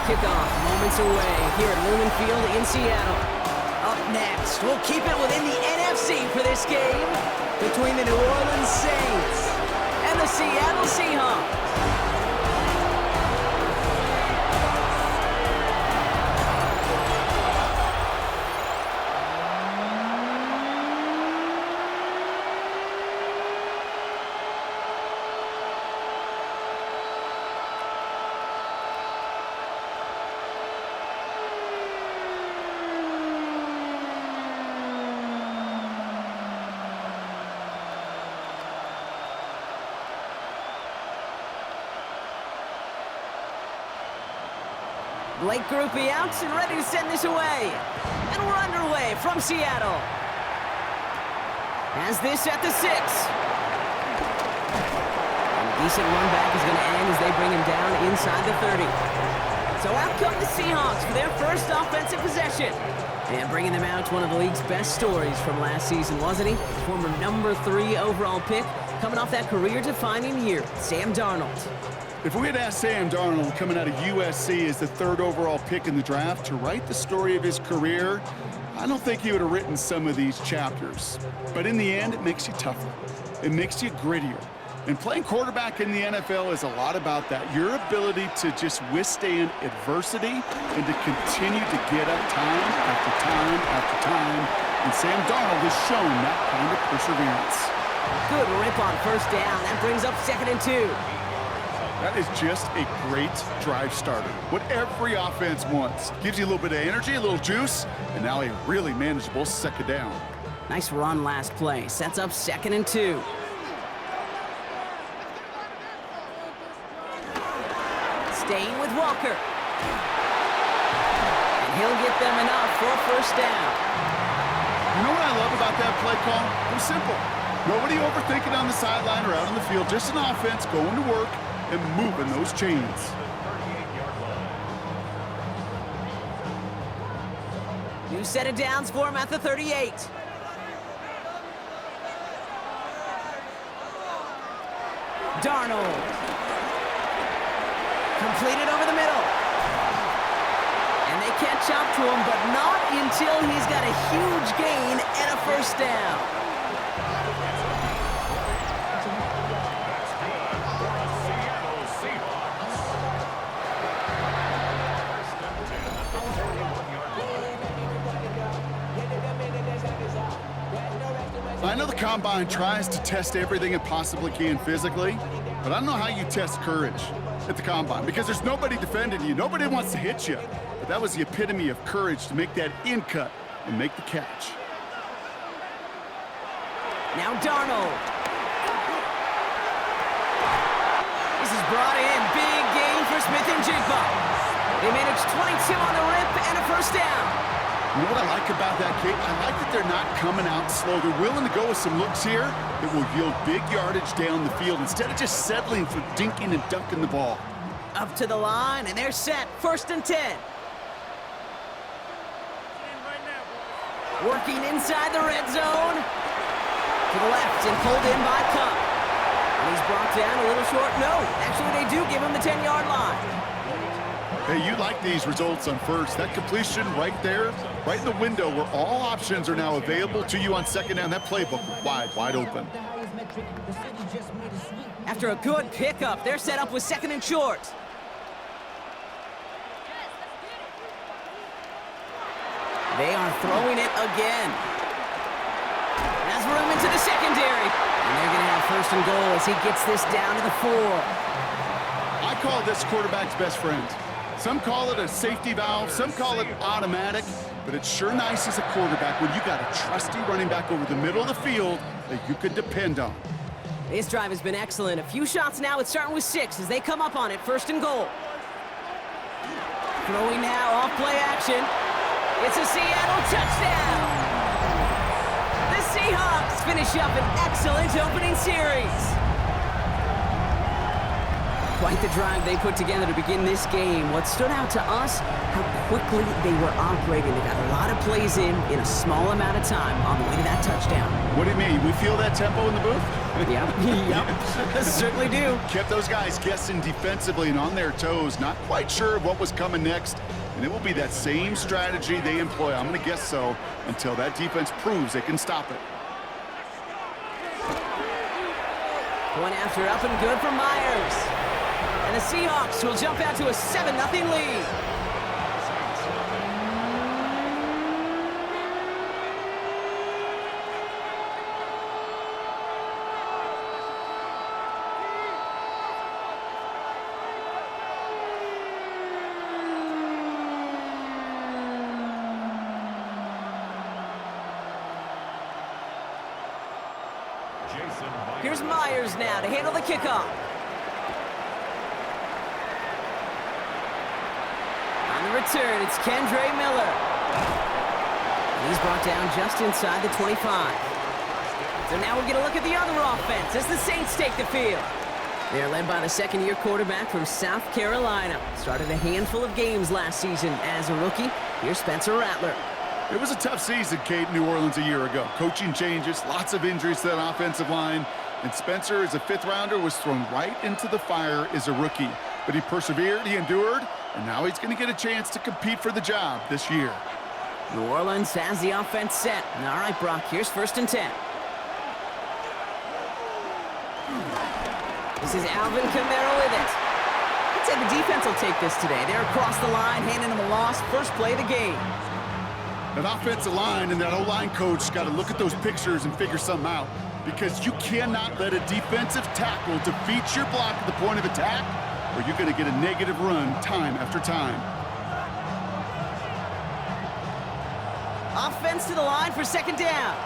Kickoff moments away here at Lumen Field in Seattle. Up next, we'll keep it within the NFC for this game between the New Orleans Saints and the Seattle Seahawks. Blake Groupie out and ready to send this away. And we're underway from Seattle. Has this at the 6. And a decent run back is going to end as they bring him down inside the 30. So out come the Seahawks for their first offensive possession. And bringing them out, one of the league's best stories from last season, wasn't he? Former number 3 overall pick, coming off that career-defining year, Sam Darnold. If we had asked Sam Darnold, coming out of USC as the 3rd overall pick in the draft, to write the story of his career, I don't think he would have written some of these chapters. But in the end, it makes you tougher. It makes you grittier. And playing quarterback in the NFL is a lot about that. Your ability to just withstand adversity and to continue to get up time after time after time. And Sam Darnold has shown that kind of perseverance. Good rip on first down. That brings up 2nd and 2. That is just a great drive starter. What every offense wants. Gives you a little bit of energy, a little juice, and now a really manageable 2nd down. Nice run last play. Sets up 2nd and 2. Staying with Walker. And he'll get them enough for a first down. You know what I love about that play call? It was simple. Nobody overthinking on the sideline or out on the field. Just an offense going to work and moving those chains. New set of downs for him at the 38. Darnold. Completed over the middle. And they catch up to him, but not until he's got a huge gain and a first down. I know the Combine tries to test everything it possibly can physically, but I don't know how you test courage at the Combine because there's nobody defending you. Nobody wants to hit you. But that was the epitome of courage to make that in cut and make the catch. Now Darnold. This is brought in. Big gain for Smith and Jigba. They managed 22 on the rip and a first down. You know what I like about that kick? I like that they're not coming out slow. They're willing to go with some looks here that will yield big yardage down the field instead of just settling for dinking and dunking the ball. Up to the line, and they're set. 1st and 10. Working inside the red zone. To the left and pulled in by Cup. And he's brought down a little short. No, actually they do give him the 10-yard line. Hey, you like these results on first. That completion right there, right in the window where all options are now available to you on 2nd down. That playbook wide open. After a good pickup, they're set up with 2nd and short. They are throwing it again. Has room into the secondary. And they're going to have 1st and goal as he gets this down to the 4. I call this quarterback's best friend. Some call it a safety valve, some call it automatic, but it's sure nice as a quarterback when you got a trusty running back over the middle of the field that you could depend on. This drive has been excellent. A few shots now. It's starting with 6 as they come up on it. 1st and goal. Throwing now off play action. It's a Seattle touchdown. The Seahawks finish up an excellent opening series. Quite the drive they put together to begin this game. What stood out to us, how quickly they were operating. They got a lot of plays in a small amount of time on the way to that touchdown. What do you mean? We feel that tempo in the booth? Yep, certainly do. Kept those guys guessing defensively and on their toes, not quite sure what was coming next. And it will be that same strategy they employ, I'm going to guess so, until that defense proves they can stop it. One after up and good for Myers. And the Seahawks will jump out to a 7-0 lead. Here's Myers now to handle the kickoff. On the return, it's Kendre Miller. He's brought down just inside the 25. So now we'll get a look at the other offense as the Saints take the field. They're led by the second-year quarterback from South Carolina. Started a handful of games last season as a rookie. Here's Spencer Rattler. It was a tough season, Kate, in New Orleans a year ago. Coaching changes, lots of injuries to that offensive line. And Spencer, as a fifth-rounder, was thrown right into the fire as a rookie. But he persevered, he endured, and now he's going to get a chance to compete for the job this year. New Orleans has the offense set. All right, Brock, here's 1st and 10. This is Alvin Kamara with it. I'd say the defense will take this today. They're across the line, handing them a loss. First play of the game. That offensive line and that O-line coach got to look at those pictures and figure something out. Because you cannot let a defensive tackle defeat your block at the point of attack, or you're going to get a negative run time after time. Offense to the line for 2nd down.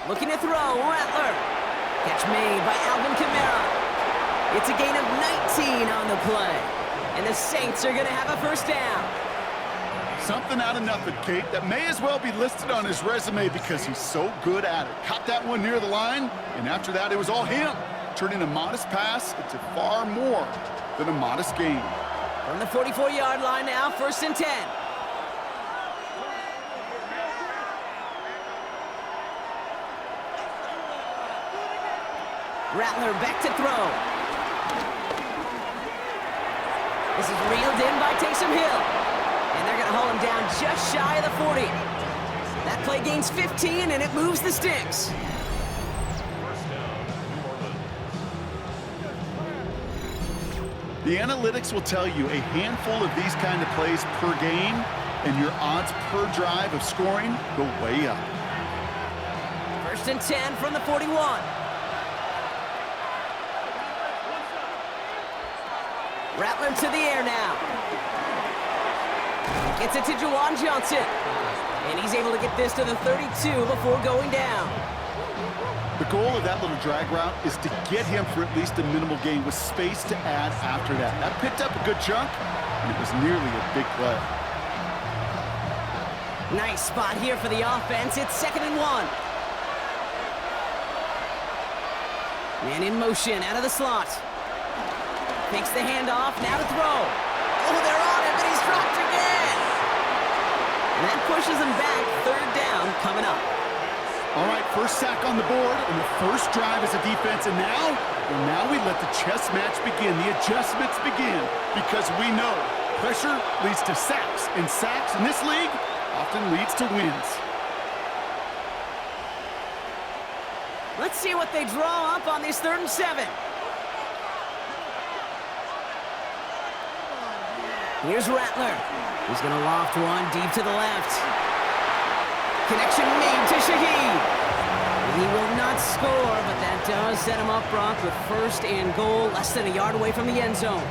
Looking to throw, Rattler. Catch made by Alvin Kamara. It's a gain of 19 on the play. And the Saints are going to have a 1st down. Something out of nothing, Kate, that may as well be listed on his resume because he's so good at it. Caught that one near the line, and after that, it was all him. Turning a modest pass into far more than a modest gain. From the 44-yard line now, 1st and 10. Rattler back to throw. This is reeled in by Taysom Hill. And they're going to haul him down just shy of the 40. That play gains 15, and it moves the sticks. The analytics will tell you a handful of these kind of plays per game, and your odds per drive of scoring go way up. 1st and 10 from the 41. Rattler to the air now. Gets it to Juwan Johnson. And he's able to get this to the 32 before going down. The goal of that little drag route is to get him for at least a minimal gain with space to add after that. That picked up a good chunk, and it was nearly a big play. Nice spot here for the offense. It's 2nd and 1. Man in motion out of the slot. Takes the handoff, now to throw. Oh, they're on it, but he's dropped again. And that pushes him back. 3rd down coming up. All right, first sack on the board, and the first drive as a defense, and now we let the chess match begin, the adjustments begin, because we know pressure leads to sacks, and sacks in this league often leads to wins. Let's see what they draw up on this 3rd and 7. Here's Rattler. He's going to loft one deep to the left. Connection made to Shaheed. He will not score, but that does set him up, Brock, with 1st and goal, less than a yard away from the end zone.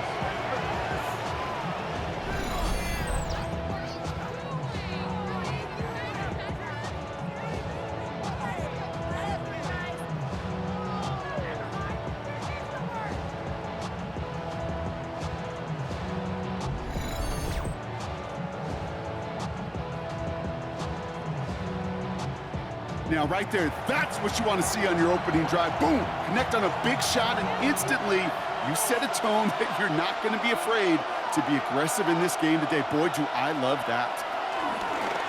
Now, right there, that's what you want to see on your opening drive. Boom! Connect on a big shot, and instantly you set a tone that you're not going to be afraid to be aggressive in this game today. Boy, do I love that.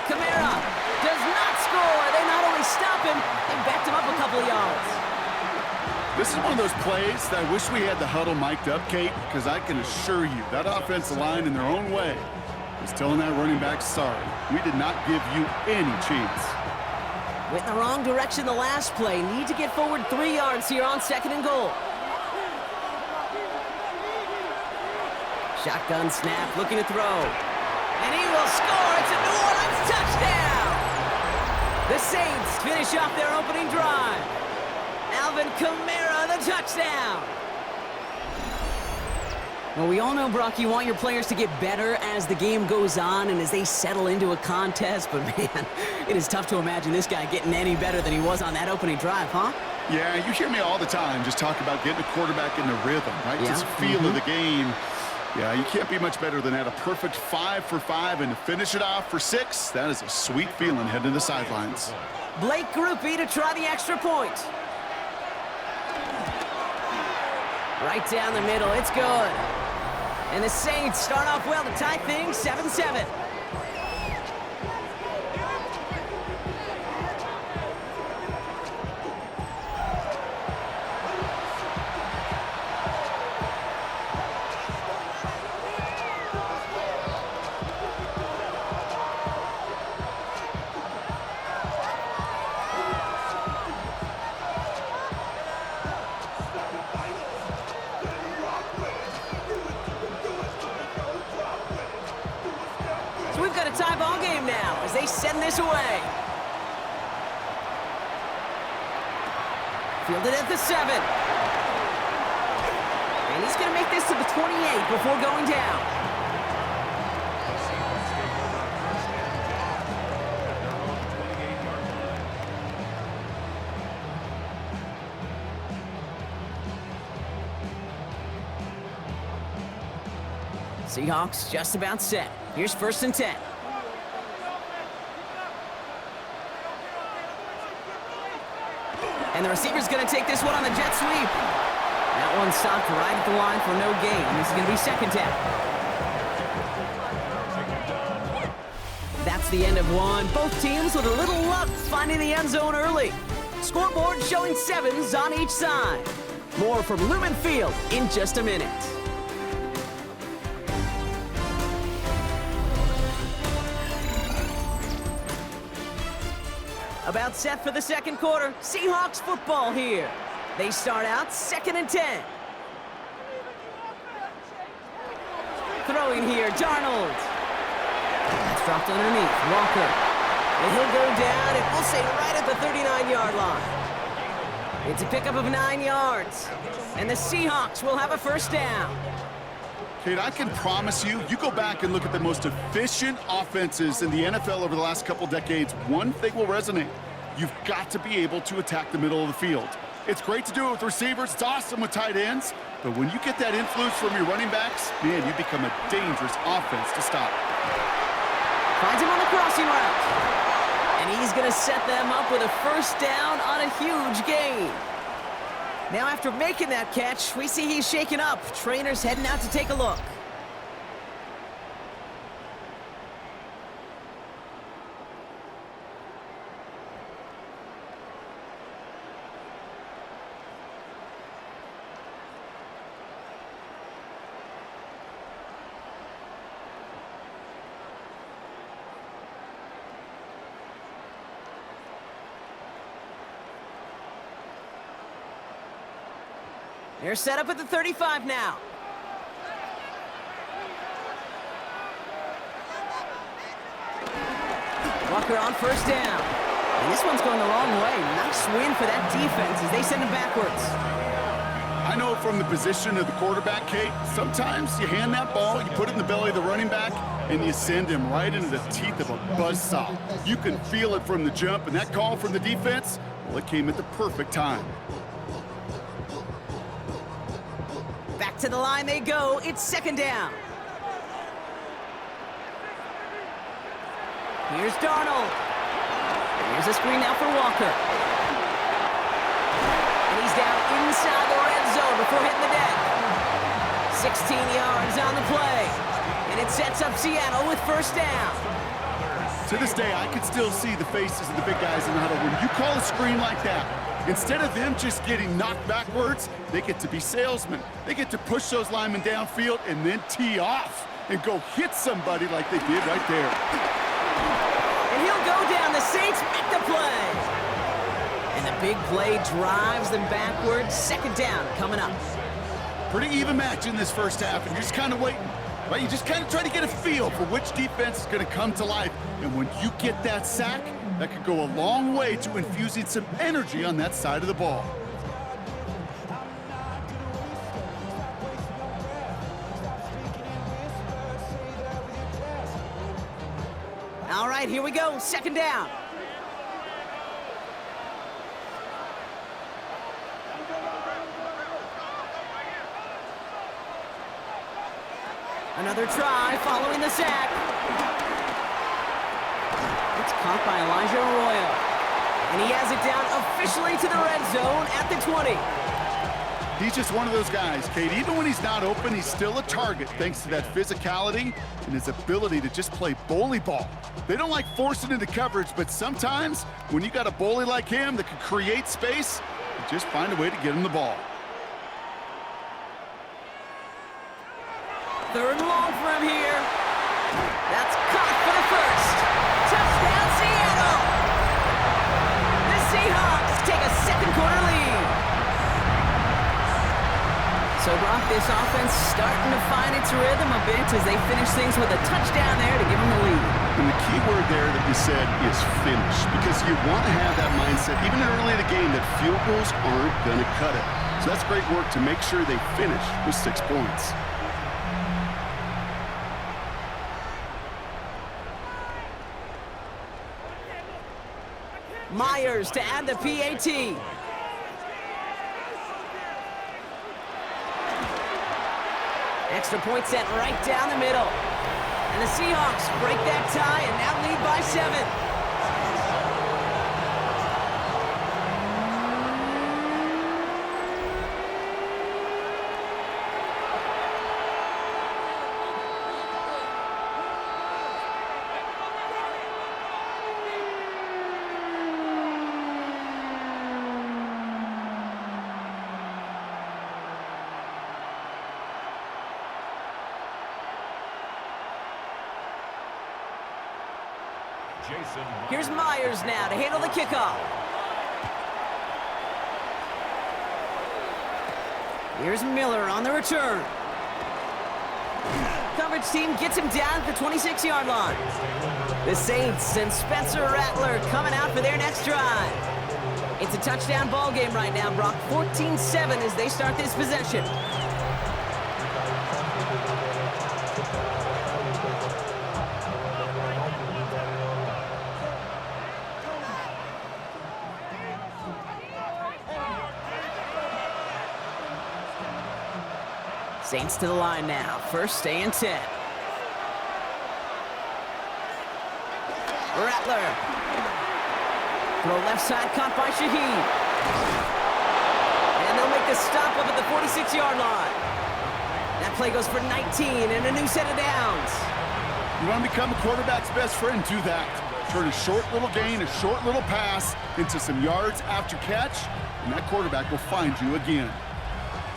Kamara does not score. They not only stop him, they backed him up a couple of yards. This is one of those plays that I wish we had the huddle mic'd up, Kate, because I can assure you that offensive line in their own way is telling that running back, sorry, we did not give you any chance. Went in the wrong direction the last play. Need to get forward 3 yards here on 2nd and goal. Shotgun snap, looking to throw. And he will score. It's a New Orleans touchdown. The Saints finish off their opening drive. Alvin Kamara, the touchdown. Well, we all know, Brock, you want your players to get better as the game goes on and as they settle into a contest, but man, it is tough to imagine this guy getting any better than he was on that opening drive, huh? Yeah, you hear me all the time just talk about getting a quarterback in the rhythm, right? Yeah. Just feel of the game. Yeah, you can't be much better than that. A perfect 5 for 5, and to finish it off for 6, that is a sweet feeling heading to the sidelines. Blake Groupie to try the extra point. Right down the middle, it's good. And the Saints start off well to tie things 7-7. So we've got a tie ball game now as they send this away. Fielded at the 7. And he's going to make this to the 28 before going down. Seahawks just about set. Here's 1st and 10. And the receiver's going to take this one on the jet sweep. That one stopped right at the line for no gain. This is going to be 2nd down. That's the end of one. Both teams with a little luck finding the end zone early. Scoreboard showing 7s on each side. More from Lumen Field in just a minute. About set for the 2nd quarter. Seahawks football here. They start out 2nd and 10. Throwing here, Darnold. That's dropped underneath. Walker. And he'll go down, and we'll say right at the 39-yard line. It's a pickup of 9 yards. And the Seahawks will have a 1st down. Kate, I can promise you, you go back and look at the most efficient offenses in the NFL over the last couple decades, one thing will resonate. You've got to be able to attack the middle of the field. It's great to do it with receivers. It's awesome with tight ends. But when you get that influence from your running backs, man, you become a dangerous offense to stop. Finds him on the crossing route. And he's going to set them up with a 1st down on a huge gain. Now, after making that catch, we see he's shaken up. Trainer's heading out to take a look. They're set up at the 35 now. Walker on 1st down. And this one's going the wrong way. Nice win for that defense as they send him backwards. I know from the position of the quarterback, Kate, sometimes you hand that ball, you put it in the belly of the running back, and you send him right into the teeth of a buzzsaw. You can feel it from the jump, and that call from the defense, well, it came at the perfect time. Back to the line they go. It's 2nd down. Here's Darnold. Here's a screen now for Walker. And he's down inside the red zone before hitting the deck. 16 yards on the play. And it sets up Seattle with first down. To this day, I can still see the faces of the big guys in the huddle. When you call a screen like that, instead of them just getting knocked backwards, they get to be salesmen. They get to push those linemen downfield and then tee off and go hit somebody like they did right there. And he'll go down. The Saints make the play. And the big play drives them backwards. Second down coming up. Pretty even match in this first half, and you're just kind of waiting. Right? You just kind of try to get a feel for which defense is going to come to life. And when you get that sack, that could go a long way to infusing some energy on that side of the ball. All right, here we go. Second down. Another try following the sack. It's caught by Elijah Arroyo. And he has it down officially to the red zone at the 20. He's just one of those guys, Kate. Even when he's not open, he's still a target thanks to that physicality and his ability to just play bully ball. They don't like forcing into coverage, but sometimes when you got a bully like him that can create space, you just find a way to get him the ball. Third and long for him here. That's caught for the first. Touchdown, Seattle! The Seahawks take a second quarter lead. So, Brock, this offense starting to find its rhythm a bit as they finish things with a touchdown there to give them the lead. And the key word there that you said is finish, because you want to have that mindset, even early in the game, that field goals aren't going to cut it. So that's great work to make sure they finish with 6 points. Myers to add the PAT. Extra point sent right down the middle. And the Seahawks break that tie and now lead by 7. Here's Myers now to handle the kickoff. Here's Miller on the return. Coverage team gets him down at the 26-yard line. The Saints and Spencer Rattler coming out for their next drive. It's a touchdown ball game right now, Brock. 14-7 as they start this possession. Saints to the line now. First and 10. Rattler. Throw left side, caught by Shaheed. And they'll make the stop up at the 46-yard line. That play goes for 19 and a new set of downs. You want to become a quarterback's best friend, do that. Turn a short little gain, a short little pass into some yards after catch, and that quarterback will find you again.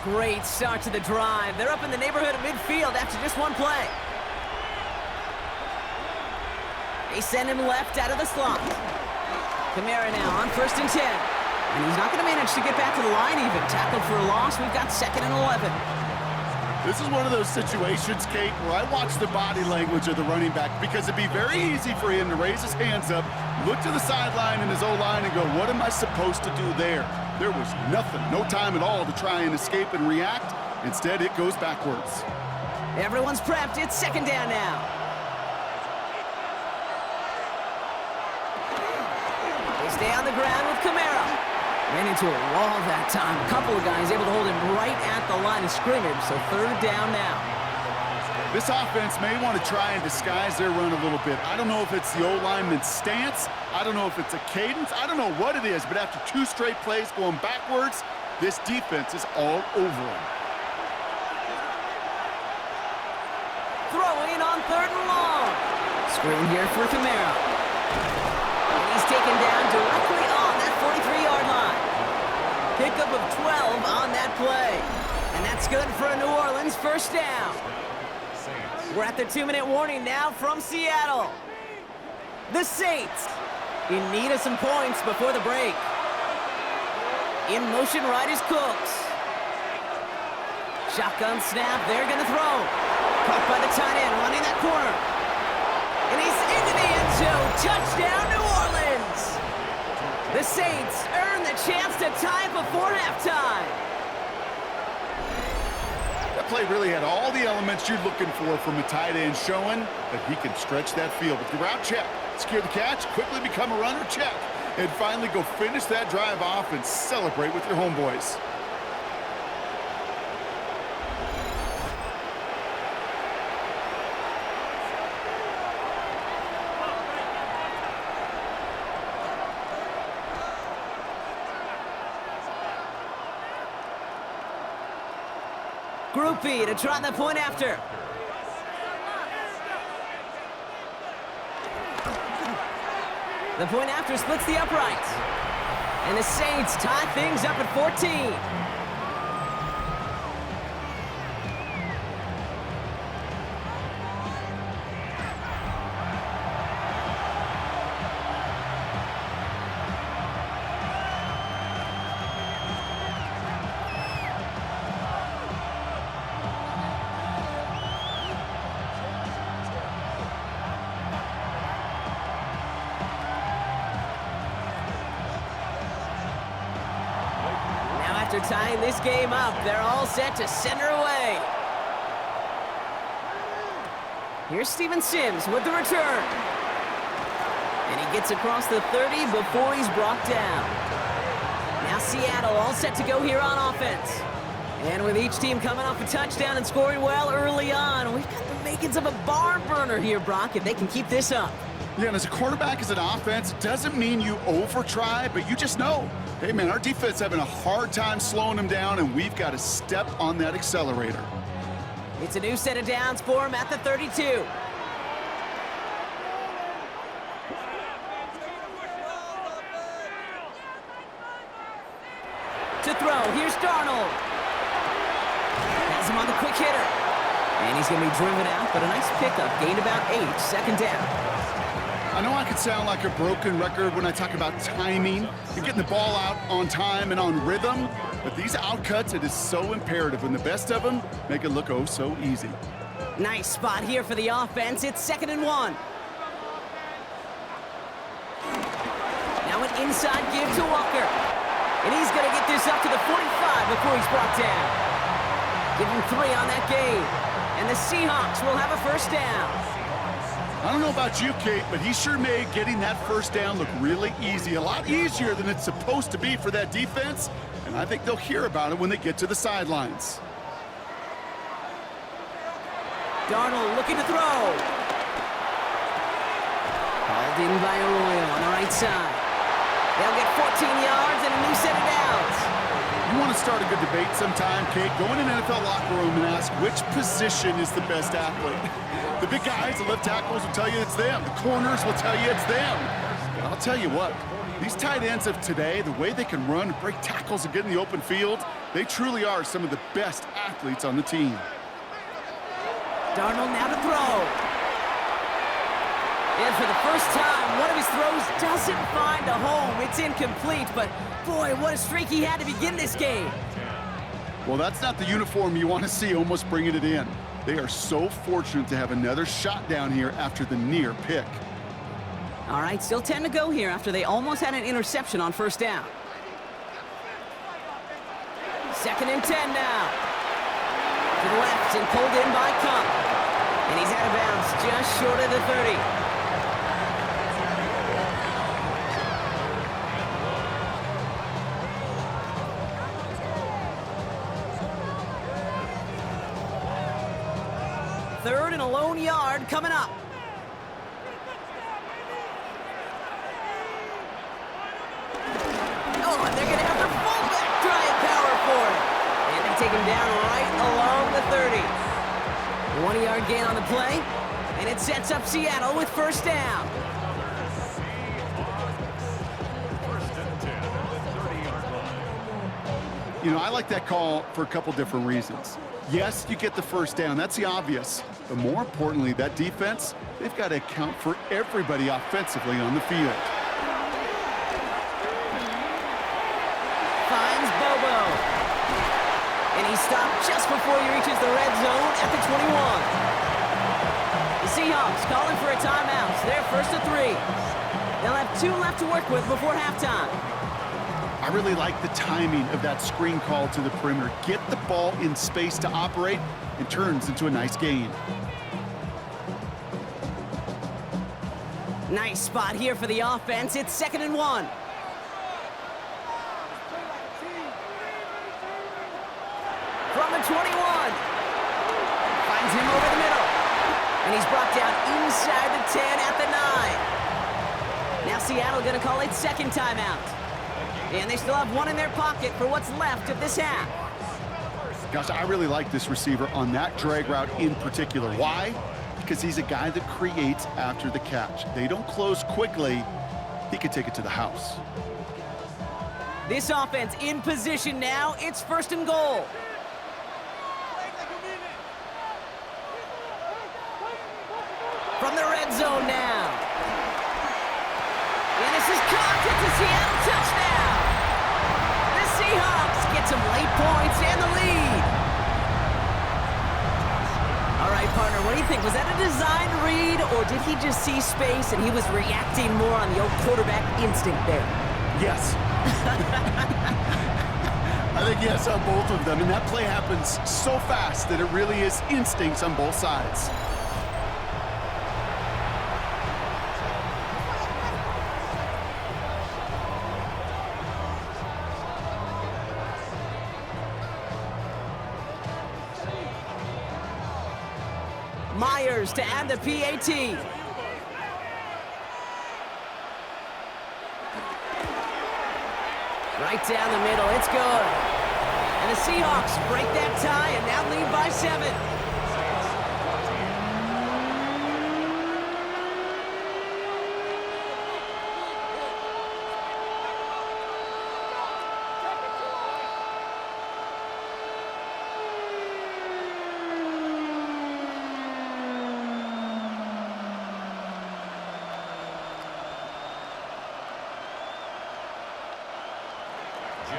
Great start to the drive. They're up in the neighborhood of midfield after just one play. They send him left out of the slot. Kamara now on first and 10. And he's not going to manage to get back to the line even. Tackled for a loss. We've got second and 11. This is one of those situations, Kate, where I watch the body language of the running back, because it'd be very easy for him to raise his hands up, look to the sideline in his O-line and go, what am I supposed to do there? There was nothing, no time at all to try and escape and react. Instead, it goes backwards. Everyone's prepped. It's second down now. They stay on the ground with Kamara. Ran into a wall that time. A couple of guys able to hold him right at the line of scrimmage, so third down now. This offense may want to try and disguise their run a little bit. I don't know if it's the O-lineman's stance. I don't know if it's a cadence. I don't know what it is, but after 2 straight plays going backwards, this defense is all over them. Throwing on 3rd and long. Screen here for Camara. And he's taken down directly on that 43-yard line. Pickup of 12 on that play. And that's good for a New Orleans first down. We're at the 2-minute warning now from Seattle. The Saints in need of some points before the break. In motion right is Cooks. Shotgun snap, they're gonna throw. Caught by the tight end, running that corner. And he's into the end zone. Touchdown, New Orleans! The Saints earn the chance to tie before halftime. That play really had all the elements you're looking for from a tight end, showing that he can stretch that field with the route check, secure the catch, quickly become a runner check, and finally go finish that drive off and celebrate with your homeboys. Group B to try the point after. The point after splits the uprights. And the Saints tie things up at 14. After tying this game up, they're all set to send her away. Here's Steven Sims with the return. And he gets across the 30 before he's brought down. Now Seattle all set to go here on offense. And with each team coming off a touchdown and scoring well early on, we've got the makings of a barn burner here, Brock, if they can keep this up. Yeah, and as a quarterback, as an offense, it doesn't mean you over-try, but you just know, hey, man, our defense having a hard time slowing them down, and we've got to step on that accelerator. It's a new set of downs for him at the 32. To throw, here's Darnold. Has him on the quick hitter. And he's going to be driven out, but a nice pickup. Gained about 8, 2nd down. I know I could sound like a broken record when I talk about timing and getting the ball out on time and on rhythm, but these outcuts, it is so imperative, and the best of them make it look oh so easy. Nice spot here for the offense. It's 2nd and 1. Now an inside give to Walker. And he's going to get this up to the 45 before he's brought down. Give him 3 on that game. And the Seahawks will have a first down. I don't know about you, Kate, but he sure made getting that first down look really easy. A lot easier than it's supposed to be for that defense. And I think they'll hear about it when they get to the sidelines. Darnold looking to throw. Hauled in by Arroyo on the right side. They'll get 14 yards and a new set of downs. You want to start a good debate sometime, Kate? Go in an NFL locker room and ask which position is the best athlete. The big guys, the left tackles will tell you it's them. The corners will tell you it's them. But I'll tell you what, these tight ends of today, the way they can run, break tackles, and get in the open field, they truly are some of the best athletes on the team. Darnold now to throw. And for the first time, one of his throws doesn't find a home. It's incomplete, but boy, what a streak he had to begin this game. Well, that's not the uniform you want to see almost bringing it in. They are so fortunate to have another shot down here after the near pick. All right, still 10 to go here after they almost had an interception on first down. 2nd and 10 now. To the left and pulled in by Cup. And he's out of bounds just short of the 30. 3rd and a lone yard coming up. Oh, and they're going to have the fullback drive power for it. And they take him down right along the 30. 1-yard gain on the play, and it sets up Seattle with first down. You know, I like that call for a couple different reasons. Yes, you get the first down. That's the obvious. But more importantly, that defense, they've got to account for everybody offensively on the field. Finds Bobo. And he stopped just before he reaches the red zone at the 21. The Seahawks calling for a timeout. So they're 1st and 3. They'll have 2 left to work with before halftime. I really like the timing of that screen call to the perimeter. Get the ball in space to operate, and turns into a nice gain. Nice spot here for the offense. It's 2nd and 1. From the 21. Finds him over the middle. And he's brought down inside the 10 at the 9. Now Seattle going to call its 2nd timeout. And they still have 1 in their pocket for what's left of this half. Gosh, I really like this receiver on that drag route in particular. Why? Because he's a guy that creates after the catch. They don't close quickly. He could take it to the house. This offense in position now. It's 1st and goal. From the red zone now. And this is caught. It's a Seattle touchdown. The Seahawks get some late points and the lead. All right, partner, what do you think? Was that a design read, or did he just see space and he was reacting more on the old quarterback instinct there? Yes. I think yes on both of them, and that play happens so fast that it really is instincts on both sides. Myers to add the PAT. Right down the middle, it's good. And the Seahawks break that tie and now lead by 7.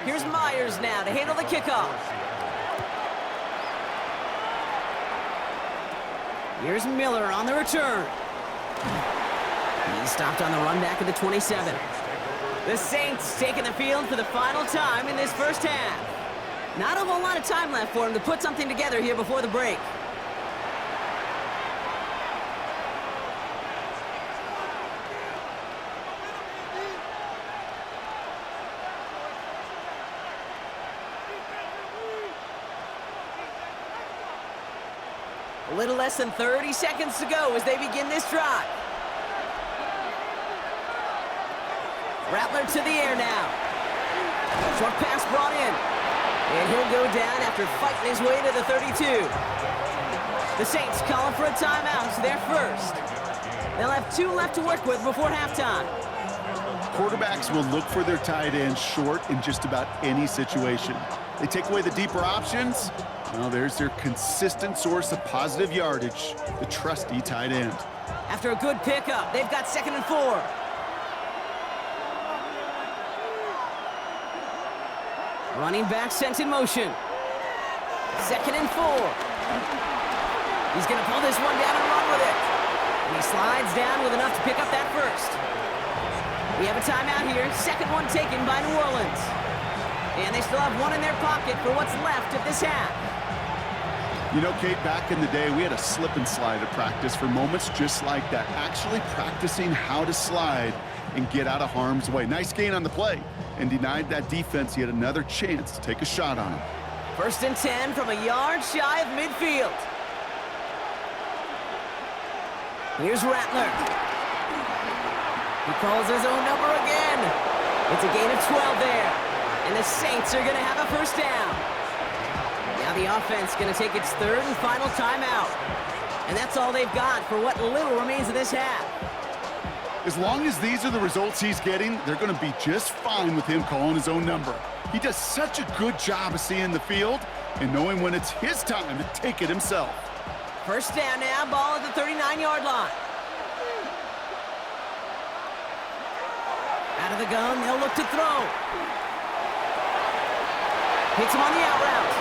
Here's Myers now to handle the kickoff. Here's Miller on the return. He's stopped on the run back of the 27. The Saints taking the field for the final time in this first half. Not a whole lot of time left for him to put something together here before the break. A little less than 30 seconds to go as they begin this drive. Rattler to the air now. Short pass brought in. And he'll go down after fighting his way to the 32. The Saints calling for a timeout. They're first. They'll have 2 left to work with before halftime. Quarterbacks will look for their tight end short in just about any situation. They take away the deeper options. Well, there's their consistent source of positive yardage, the trusty tight end. After a good pickup, they've got 2nd and 4. Running back sent in motion. 2nd and 4. He's going to pull this one down and run with it. And he slides down with enough to pick up that first. We have a timeout here. 2nd one taken by New Orleans. And they still have 1 in their pocket for what's left of this half. You know, Kate, back in the day, we had a slip and slide at practice for moments just like that. Actually practicing how to slide and get out of harm's way. Nice gain on the play, and denied that defense yet another chance to take a shot on him. 1st and 10 from a yard shy of midfield. Here's Rattler. He calls his own number again. It's a gain of 12 there. And the Saints are going to have a first down. Now the offense going to take its third and final timeout. And that's all they've got for what little remains of this half. As long as these are the results he's getting, they're going to be just fine with him calling his own number. He does such a good job of seeing the field and knowing when it's his time to take it himself. First down now, ball at the 39-yard line. Out of the gun, they'll look to throw. Hits him on the out route.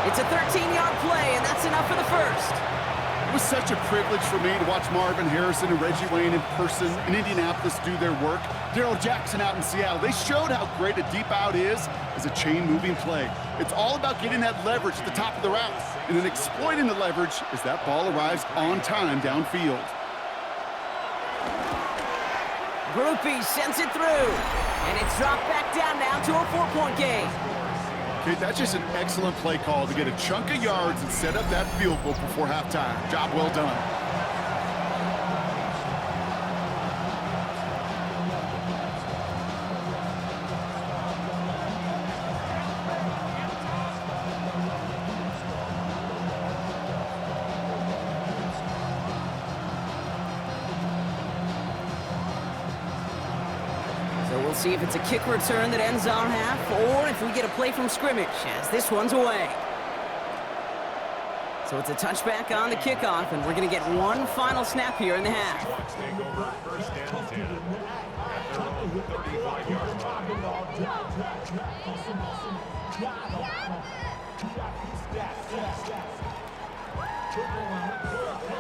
It's a 13-yard play, and that's enough for the first. It was such a privilege for me to watch Marvin Harrison and Reggie Wayne in person in Indianapolis do their work. Darrell Jackson out in Seattle. They showed how great a deep out is as a chain-moving play. It's all about getting that leverage at the top of the route and then exploiting the leverage as that ball arrives on time downfield. Groupie sends it through, and it's dropped back down now to a 4-point game. Okay, that's just an excellent play call to get a chunk of yards and set up that field goal before halftime. Job well done. We'll see if it's a kick return that ends our half, or if we get a play from scrimmage, as this one's away. So it's a touchback on the kickoff, and we're going to get one final snap here in the half.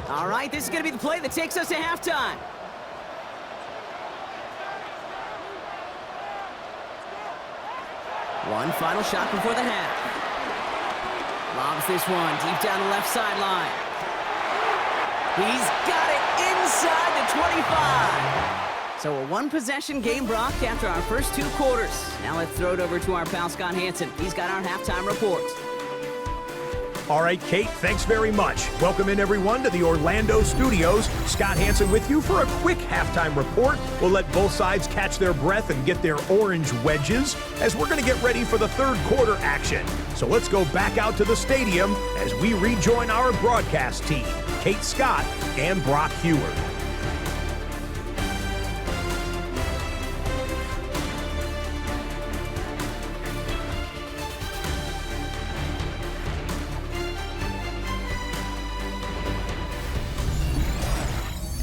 All right, this is going to be the play that takes us to halftime. One final shot before the half. Lobs this one deep down the left sideline. He's got it inside the 25. So a one-possession game, Brock, after our first two quarters. Now let's throw it over to our pal Scott Hansen. He's got our halftime report. All right, Kate, thanks very much. Welcome in, everyone, to the Orlando studios. Scott Hansen with you for a quick halftime report. We'll let both sides catch their breath and get their orange wedges as we're going to get ready for the third quarter action. So let's go back out to the stadium as we rejoin our broadcast team, Kate Scott and Brock Heward.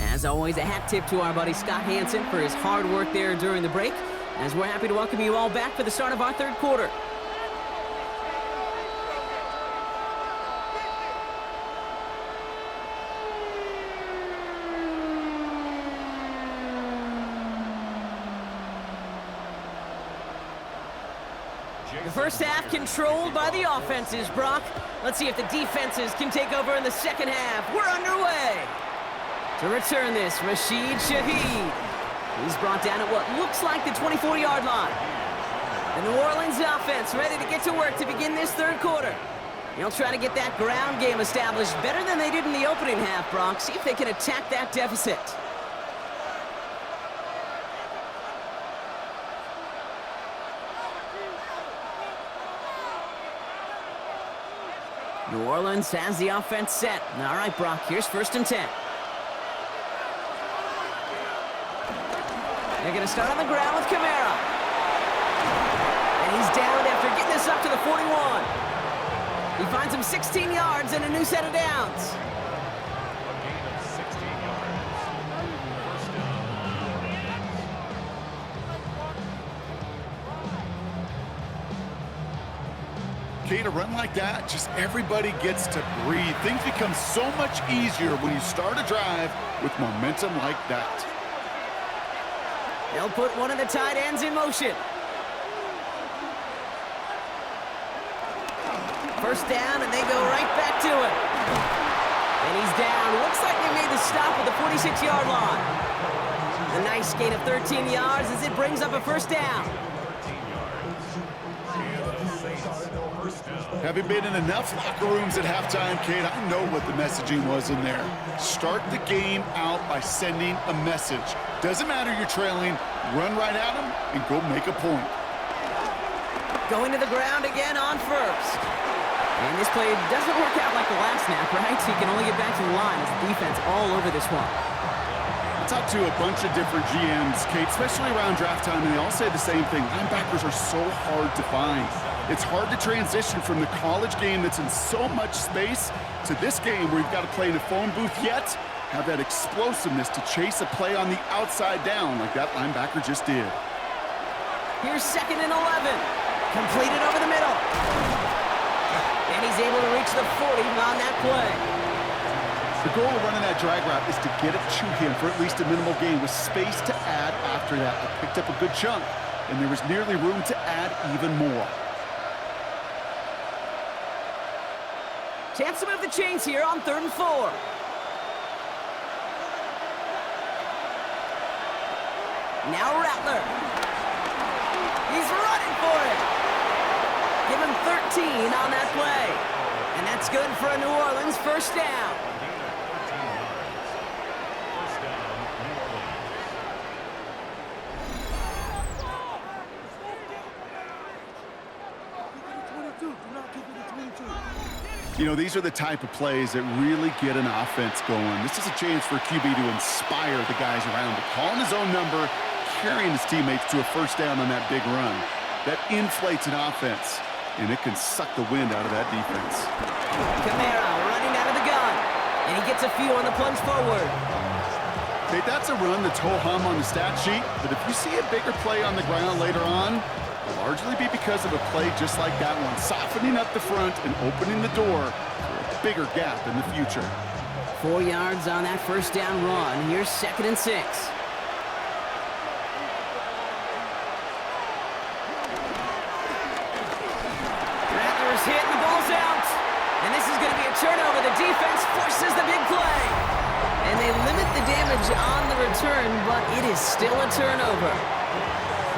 As always, a hat tip to our buddy Scott Hansen for his hard work there during the break, as we're happy to welcome you all back for the start of our third quarter. The first half controlled by the offenses, Brock. Let's see if the defenses can take over in the second half. We're underway. To return this, Rashid Shaheed. He's brought down at what looks like the 24-yard line. The New Orleans offense ready to get to work to begin this third quarter. They'll try to get that ground game established better than they did in the opening half, Brock. See if they can attack that deficit. New Orleans has the offense set. All right, Brock, here's 1st and 10. They're going to start on the ground with Kamara. And he's down after getting this up to the 41. He finds him 16 yards and a new set of downs. Kate, a run like that, just everybody gets to breathe. Things become so much easier when you start a drive with momentum like that. They'll put one of the tight ends in motion. First down, and they go right back to it. And he's down. Looks like they made the stop at the 46-yard line. A nice gain of 13 yards as it brings up a first down. Having been in enough locker rooms at halftime, Kate, I know what the messaging was in there. Start the game out by sending a message. Doesn't matter you're trailing, run right at them and go make a point. Going to the ground again on first. And this play doesn't work out like the last snap, right? So you can only get back to the line as the defense all over this one. I talked to a bunch of different GMs, Kate, especially around draft time, and they all say the same thing. Linebackers are so hard to find. It's hard to transition from the college game that's in so much space to this game where you've got to play in a phone booth, yet have that explosiveness to chase a play on the outside down like that linebacker just did. Here's 2nd and 11. Completed over the middle. And he's able to reach the 40 on that play. The goal of running that drag route is to get it to him for at least a minimal gain with space to add after that. I picked up a good chunk, and there was nearly room to add even more. Chance to move the chains here on 3rd and 4. Now Rattler. He's running for it. Give him 13 on that play. And that's good for a New Orleans first down. You know, these are the type of plays that really get an offense going. This is a chance for QB to inspire the guys around him. Calling his own number, carrying his teammates to a first down on that big run. That inflates an offense, and it can suck the wind out of that defense. Kamara running out of the gun, and he gets a few on the plunge forward. Okay, that's a run that's ho-hum on the stat sheet, but if you see a bigger play on the ground later on, it'll largely be because of a play just like that one, softening up the front and opening the door for a bigger gap in the future. 4 yards on that first down run. Here's 2nd and 6. Rattler's hit and the ball's out. And this is going to be a turnover. The defense forces the big play. And they limit the damage on the return, but it is still a turnover.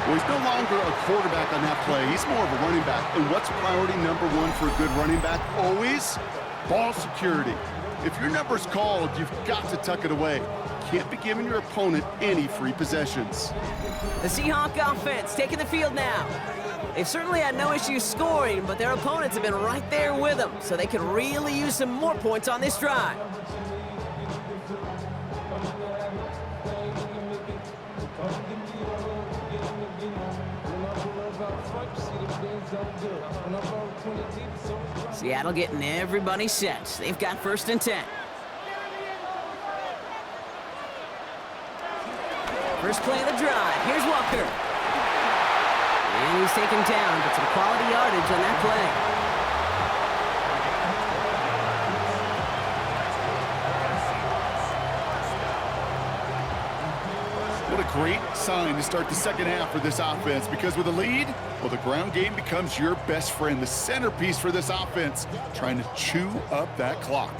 Well, he's no longer a quarterback on that play. He's more of a running back. And what's priority number one for a good running back? Always ball security. If your number's called, you've got to tuck it away. Can't be giving your opponent any free possessions. The Seahawks offense taking the field now. They've certainly had no issues scoring, but their opponents have been right there with them, so they could really use some more points on this drive. Seattle getting everybody set. They've got 1st and 10. First play of the drive. Here's Walker. And he's taken down, but some quality yardage on that play. What a great sign to start the second half for this offense, because with a lead, well, the ground game becomes your best friend, the centerpiece for this offense, trying to chew up that clock.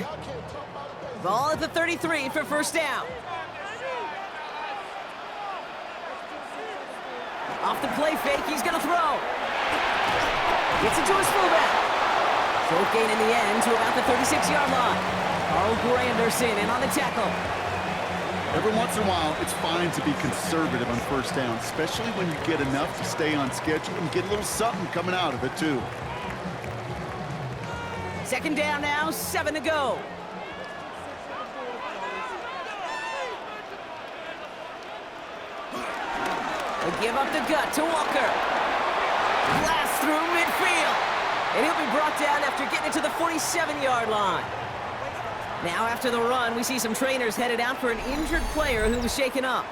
Ball at the 33 for first down. Off the play fake, he's going to throw. Gets it to his fullback. Short gain in the end to about the 36-yard line. Carl Granderson in on the tackle. Every once in a while, it's fine to be conservative on first down, especially when you get enough to stay on schedule and get a little something coming out of it, too. 2nd down now, 7 to go. They give up the gut to Walker. Blast through midfield. And he'll be brought down after getting it to the 47-yard line. Now after the run, we see some trainers headed out for an injured player who was shaken up.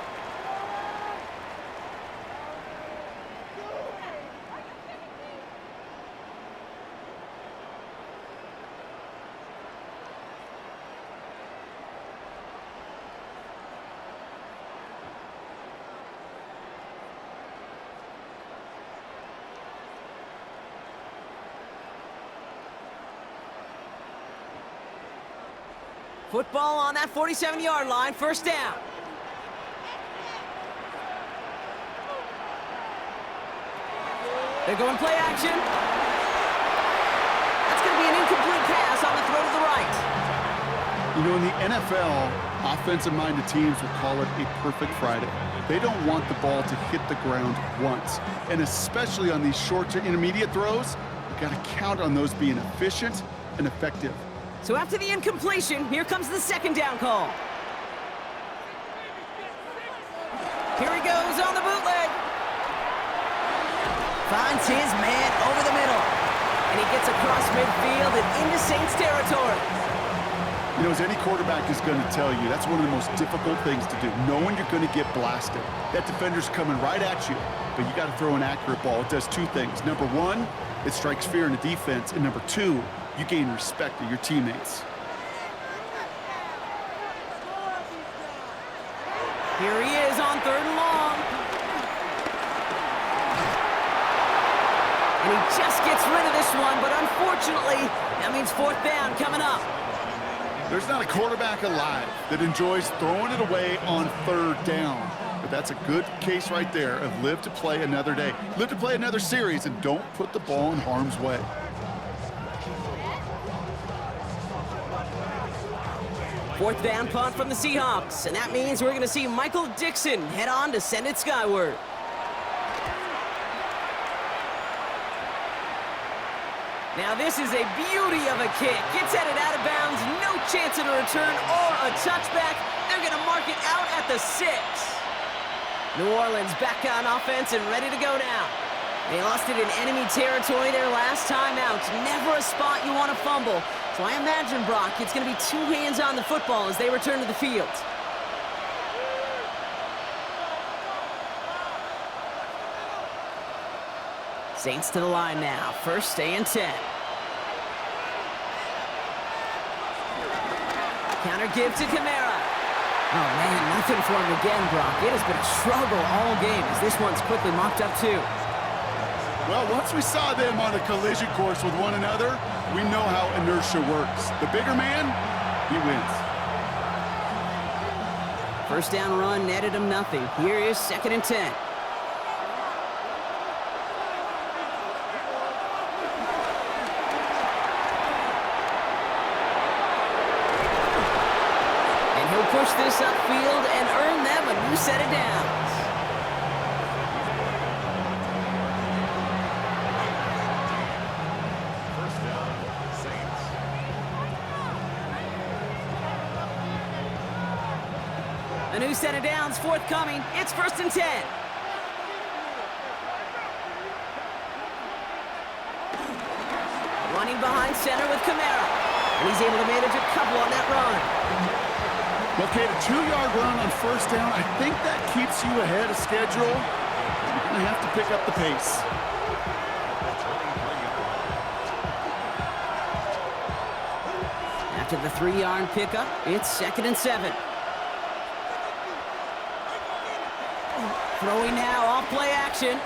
Football on that 47-yard line, first down. They're going play action. an incomplete pass on the throw to the right. You know, in the NFL, offensive-minded teams will call it a perfect Friday. They don't want the ball to hit the ground once. And especially on these short to intermediate throws, you've got to count on those being efficient and effective. So after the incompletion, here comes the second down call. Here he goes on the bootleg. Finds his man over the middle. And he gets across midfield and into Saints territory. You know, as any quarterback is going to tell you, that's one of the most difficult things to do, knowing you're going to get blasted. That defender's coming right at you, but you got to throw an accurate ball. It does two things. Number one, it strikes fear in the defense, and number two, you gain respect of your teammates. Here he is on 3rd and long. And he just gets rid of this one, but unfortunately, that means 4th down coming up. There's not a quarterback alive that enjoys throwing it away on 3rd down. But that's a good case right there of live to play another day. Live to play another series and don't put the ball in harm's way. Fourth down punt from the Seahawks, and that means we're going to see Michael Dixon head on to send it skyward. Now this is a beauty of a kick. Gets headed out of bounds, no chance of a return or a touchback. They're going to mark it out at the 6. New Orleans back on offense and ready to go now. They lost it in enemy territory their last time out. Never a spot you want to fumble. So I imagine, Brock, it's going to be 2 hands on the football as they return to the field. Saints to the line now. First and 10. Counter give to Kamara. Oh, man, nothing for him again, Brock. It has been a struggle all game as this one's quickly mopped up, too. Well, once we saw them on a collision course with one another, we know how inertia works. The bigger man, he wins. First down run netted him nothing. Here is 2nd and 10. And he'll push this upfield and earn them a new set of downs. A new set of downs forthcoming. It's 1st and 10. Running behind center with Kamara. And he's able to manage a couple on that run. Okay, the 2-yard run on 1st down, I think that keeps you ahead of schedule. You're going to have to pick up the pace. After the 3-yard pickup, it's 2nd and 7. Throwing now, off play action.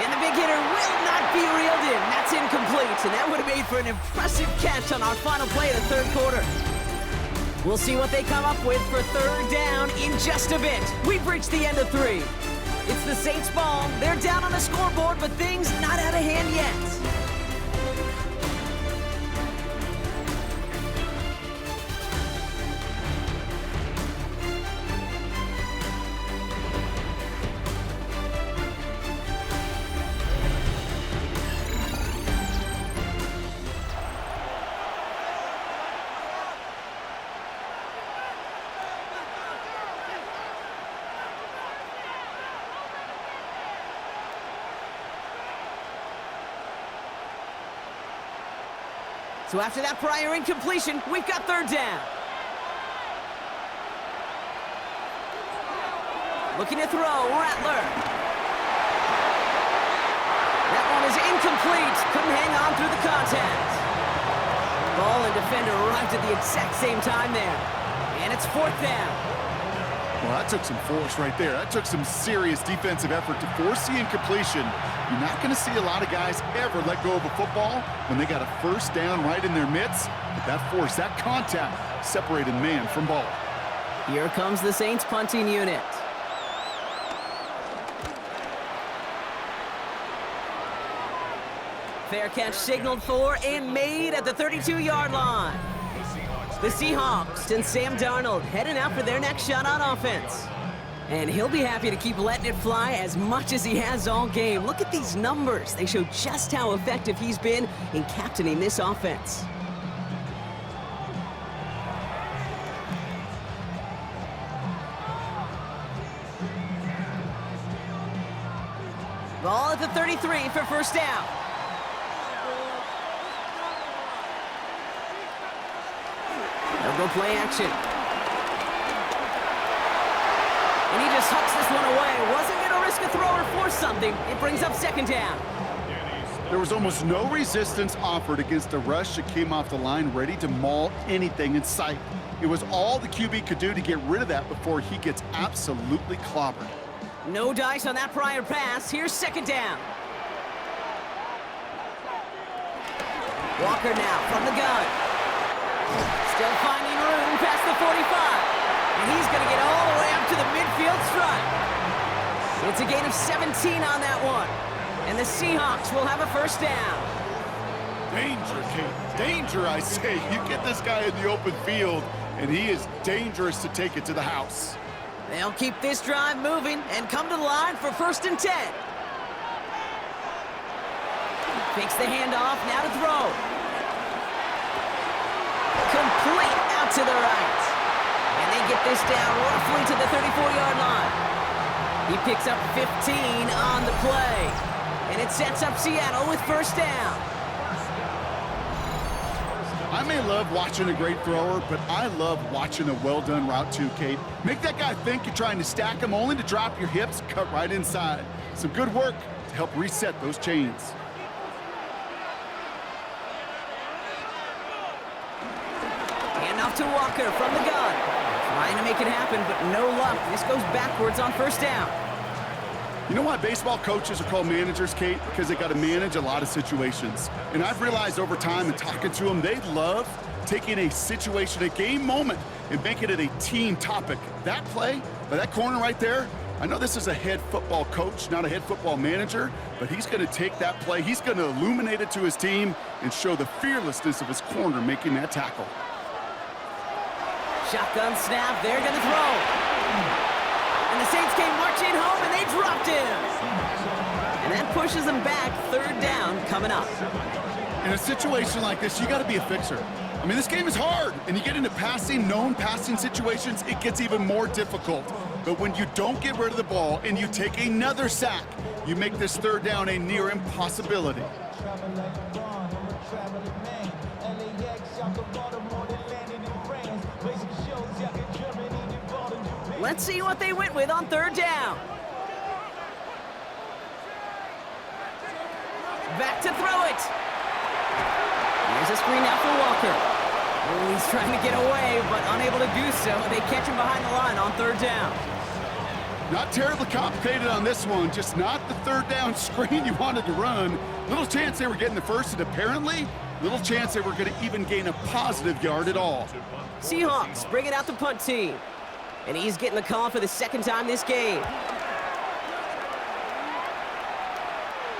And the big hitter will not be reeled in. That's incomplete, and that would have made for an impressive catch on our final play of the 3rd quarter. We'll see what they come up with for 3rd down in just a bit. We've reached the end of 3. It's the Saints' ball. They're down on the scoreboard, but things not out of hand yet. So after that prior incompletion, we've got 3rd down. Looking to throw, Rattler. That one is incomplete. Couldn't hang on through the contact. Ball and defender arrived at the exact same time there. And it's 4th down. Well, that took some force right there. That took some serious defensive effort to force the incompletion. You're not going to see a lot of guys ever let go of a football when they got a 1st down right in their midst. But that force, that contact, separated man from ball. Here comes the Saints punting unit. Fair catch signaled for and made at the 32-yard line. The Seahawks and Sam Darnold heading out for their next shot on offense. And he'll be happy to keep letting it fly as much as he has all game. Look at these numbers. They show just how effective he's been in captaining this offense. Ball at the 33 for first down. They'll go play action. And he just hucks this one away. Wasn't going to risk a throw or force something. It brings up second down. There was almost no resistance offered against a rush that came off the line ready to maul anything in sight. It was all the QB could do to get rid of that before he gets absolutely clobbered. No dice on that prior pass. Here's second down. Walker now from the gun. Still finding room past the 45. And he's going to get all the way up to the midfield stripe. It's a gain of 17 on that one. And the Seahawks will have a first down. Danger, Kate. Danger, I say. You get this guy in the open field, and he is dangerous to take it to the house. They'll keep this drive moving and come to the line for first and 10. Fakes the handoff, now to throw. Complete out to the right. And they get this down roughly to the 34-yard line. He picks up 15 on the play. And it sets up Seattle with first down. I may love watching a great thrower, but I love watching a well-done route too, Kate. Make that guy think you're trying to stack him only to drop your hips, cut right inside. Some good work to help reset those chains. Handoff to Walker from the gun. Trying to make it happen, but no luck. This goes backwards on first down. You know why baseball coaches are called managers, Kate? Because they got to manage a lot of situations. And I've realized over time and talking to them, they love taking a situation, a game moment, and making it a team topic. That play, by that corner right there, I know this is a head football coach, not a head football manager, but he's going to take that play, he's going to illuminate it to his team and show the fearlessness of his corner making that tackle. Shotgun snap, they're going to throw. And the Saints came marching home, and they dropped him. And that pushes them back. Third down coming up. In a situation like this, you got to be a fixer. I mean, this game is hard, and you get into known passing situations, it gets even more difficult. But when you don't get rid of the ball and you take another sack, you make this third down a near impossibility. Let's see what they went with on third down. Back to throw it. There's a screen out for Walker. Oh, he's trying to get away, but unable to do so. They catch him behind the line on third down. Not terribly complicated on this one, just not the third down screen you wanted to run. Little chance they were getting the first, and apparently, little chance they were going to even gain a positive yard at all. Seahawks bringing out the punt team. And he's getting the call for the second time this game.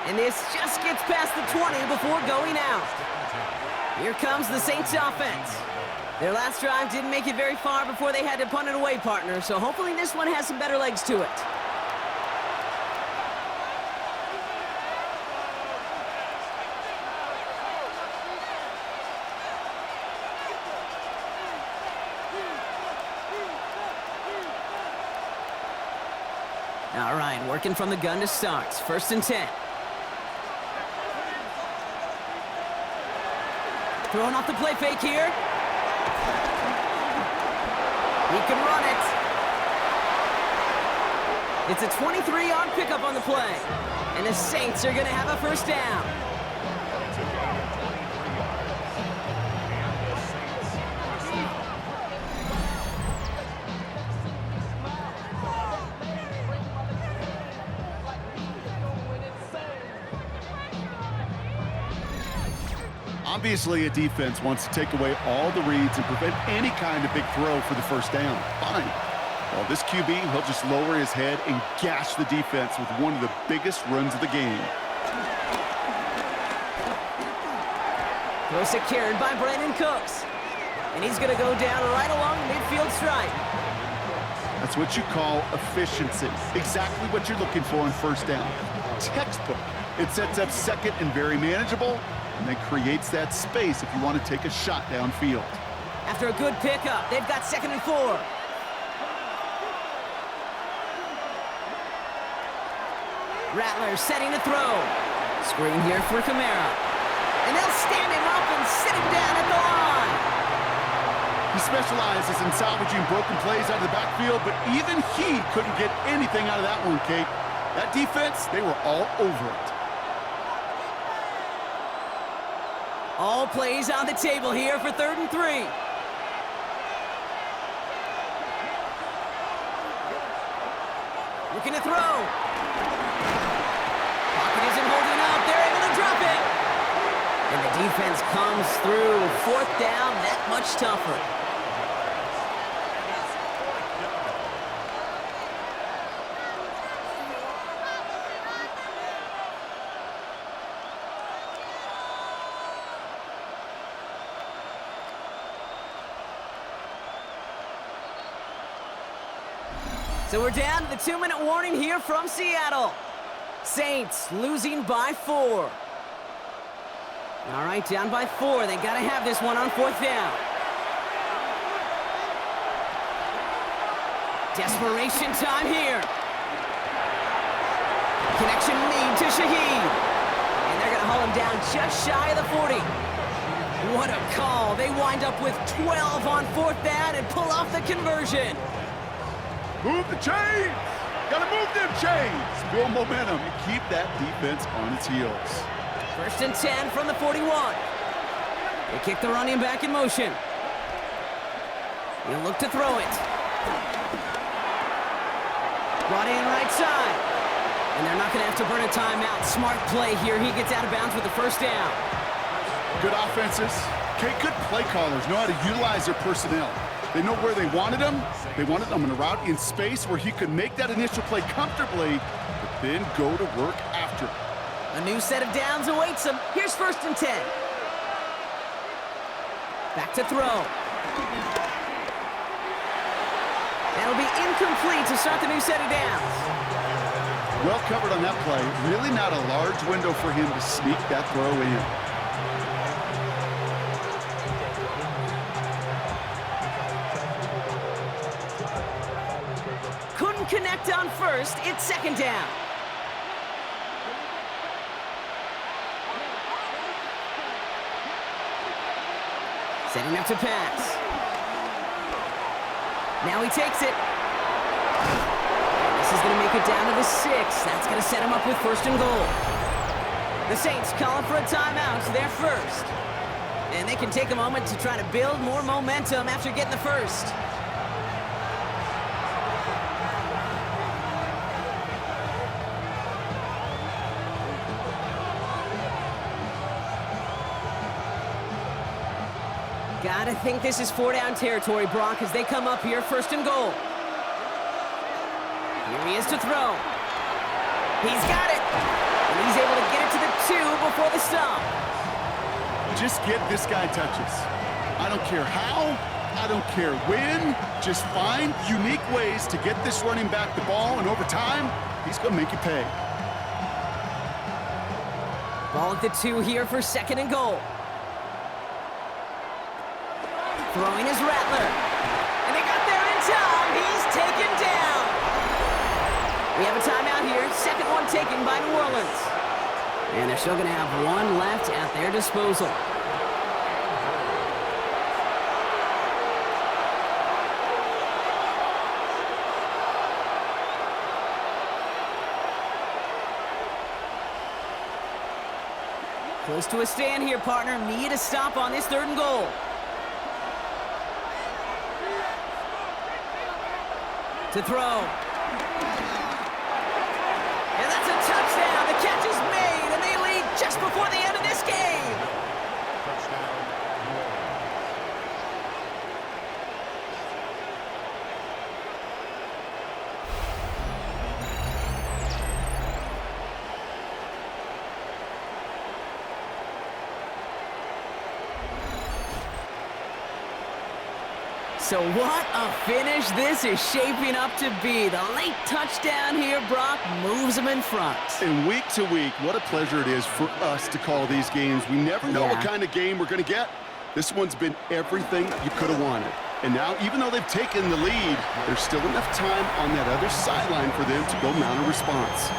And this just gets past the 20 before going out. Here comes the Saints offense. Their last drive didn't make it very far before they had to punt it away, partner, so hopefully this one has some better legs to it. All right, working from the gun to start. First and 10. Throwing off the play fake here. He can run it. It's a 23-yard pickup on the play. And the Saints are going to have a first down. Obviously, a defense wants to take away all the reads and prevent any kind of big throw for the first down. Fine. Well, this QB, he'll just lower his head and gash the defense with one of the biggest runs of the game. Throw secured by Brandon Cooks. And he's going to go down right along the midfield stripe. That's what you call efficiency. Exactly what you're looking for on first down. Textbook. It sets up second and very manageable, and then creates that space if you want to take a shot downfield. After a good pickup, they've got 2nd and 4. Rattler setting to throw. Screen here for Kamara. And they'll stand him up and sit him down at the line. He specializes in salvaging broken plays out of the backfield, but even he couldn't get anything out of that one, Kate. That defense, they were all over it. All plays on the table here for 3rd and 3. Looking to throw. Pocket isn't holding up. They're able to drop it. And the defense comes through. 4th down, that much tougher. So we're down to the 2-minute warning here from Seattle. Saints losing by 4. All right, down by 4. They got to have this one on 4th down. Desperation time here. Connection made to Shaheed. And they're going to haul him down just shy of the 40. What a call. They wind up with 12 on 4th down and pull off the conversion. Move the chains! Gotta move them chains! Build momentum and keep that defense on its heels. 1st and 10 from the 41. They kick the running back in motion. He'll look to throw it. Brought in right side. And they're not going to have to burn a timeout. Smart play here. He gets out of bounds with the 1st down. Good offenses. Okay, good play callers know how to utilize their personnel. They know where they wanted him. They wanted him in a route in space where he could make that initial play comfortably, but then go to work after. A new set of downs awaits him. Here's 1st and 10. Back to throw. That'll be incomplete to start the new set of downs. Well covered on that play. Really not a large window for him to sneak that throw in. Connect on 1st, it's 2nd down. Setting up to pass. Now he takes it. This is going to make it down to the 6. That's going to set him up with 1st and goal. The Saints calling for a timeout. They're 1st. And they can take a moment to try to build more momentum after getting the 1st. Gotta think this is 4-down territory, Brock, as they come up here, 1st and goal. Here he is to throw. He's got it. And he's able to get it to the 2 before the stop. Just get this guy touches. I don't care how, I don't care when. Just find unique ways to get this running back the ball, and over time, he's gonna make you pay. Ball at the 2 here for 2nd and goal. Throwing is Rattler. And they got there in time. He's taken down. We have a timeout here. 2nd one taken by New Orleans. And they're still going to have one left at their disposal. Close to a stand here, partner. Need a stop on this 3rd and goal. To throw. And that's a touchdown. The catch is made, and they lead just before the end of this game. So what a finish this is shaping up to be. The late touchdown here, Brock, moves them in front. And week to week, what a pleasure it is for us to call these games. We never know what kind of game we're going to get. This one's been everything you could have wanted. And now, even though they've taken the lead, there's still enough time on that other sideline for them to go mount a response.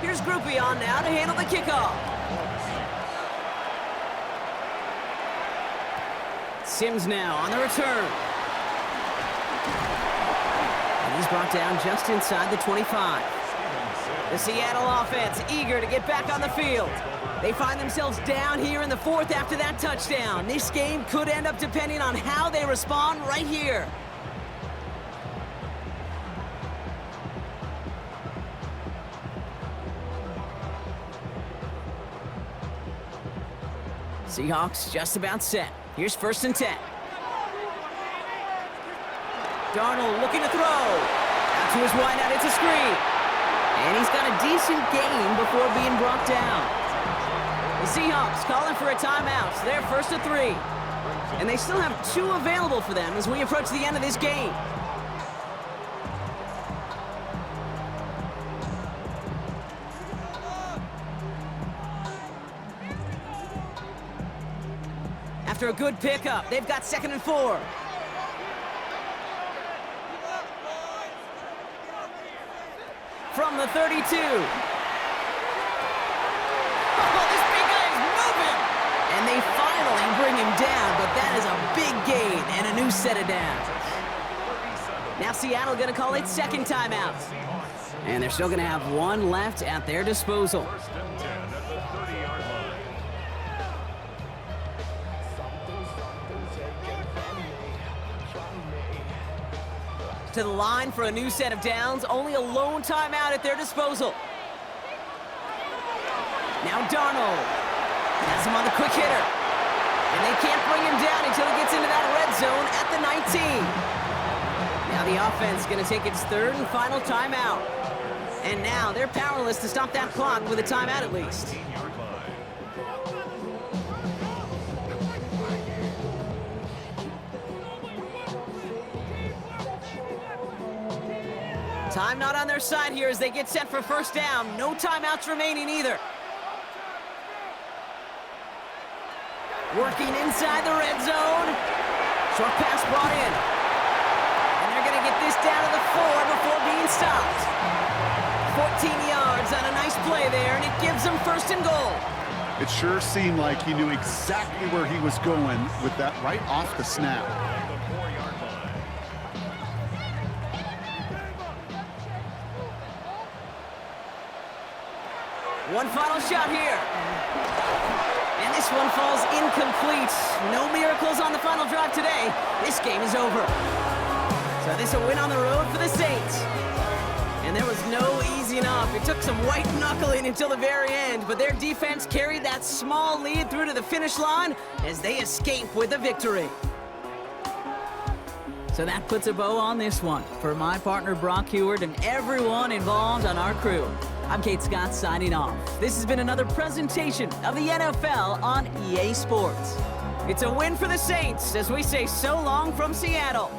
Here's Groupie on now to handle the kickoff. Sims now on the return. And he's brought down just inside the 25. The Seattle offense eager to get back on the field. They find themselves down here in the fourth after that touchdown. This game could end up depending on how they respond right here. Seahawks just about set. Here's 1st and 10. Darnold looking to throw. Out to his wideout, it's a screen. And he's got a decent gain before being brought down. The Seahawks calling for a timeout. So they're 1st and 3. And they still have 2 available for them as we approach the end of this game. After a good pickup, they've got 2nd and 4. From the 32. Oh, this big guy is moving! And they finally bring him down, but that is a big gain and a new set of downs. Now Seattle gonna call it 2nd timeout. And they're still gonna have 1 left at their disposal. To the line for a new set of downs, only a lone timeout at their disposal. Now Darnold has him on the quick hitter. And they can't bring him down until he gets into that red zone at the 19. Now the offense going to take its 3rd and final timeout. And now they're powerless to stop that clock with a timeout at least. Time not on their side here as they get set for 1st down. No timeouts remaining either. Working inside the red zone. Short pass brought in. And they're going to get this down to the 4 before being stopped. 14 yards on a nice play there, and it gives them 1st and goal. It sure seemed like he knew exactly where he was going with that right off the snap. One final shot here. And this one falls incomplete. No miracles on the final drive today. This game is over. So this a win on the road for the Saints. And there was no easing up. It took some white knuckling until the very end, but their defense carried that small lead through to the finish line as they escape with a victory. So that puts a bow on this one. For my partner Brock Heward and everyone involved on our crew, I'm Kate Scott signing off. This has been another presentation of the NFL on EA Sports. It's a win for the Saints as we say so long from Seattle.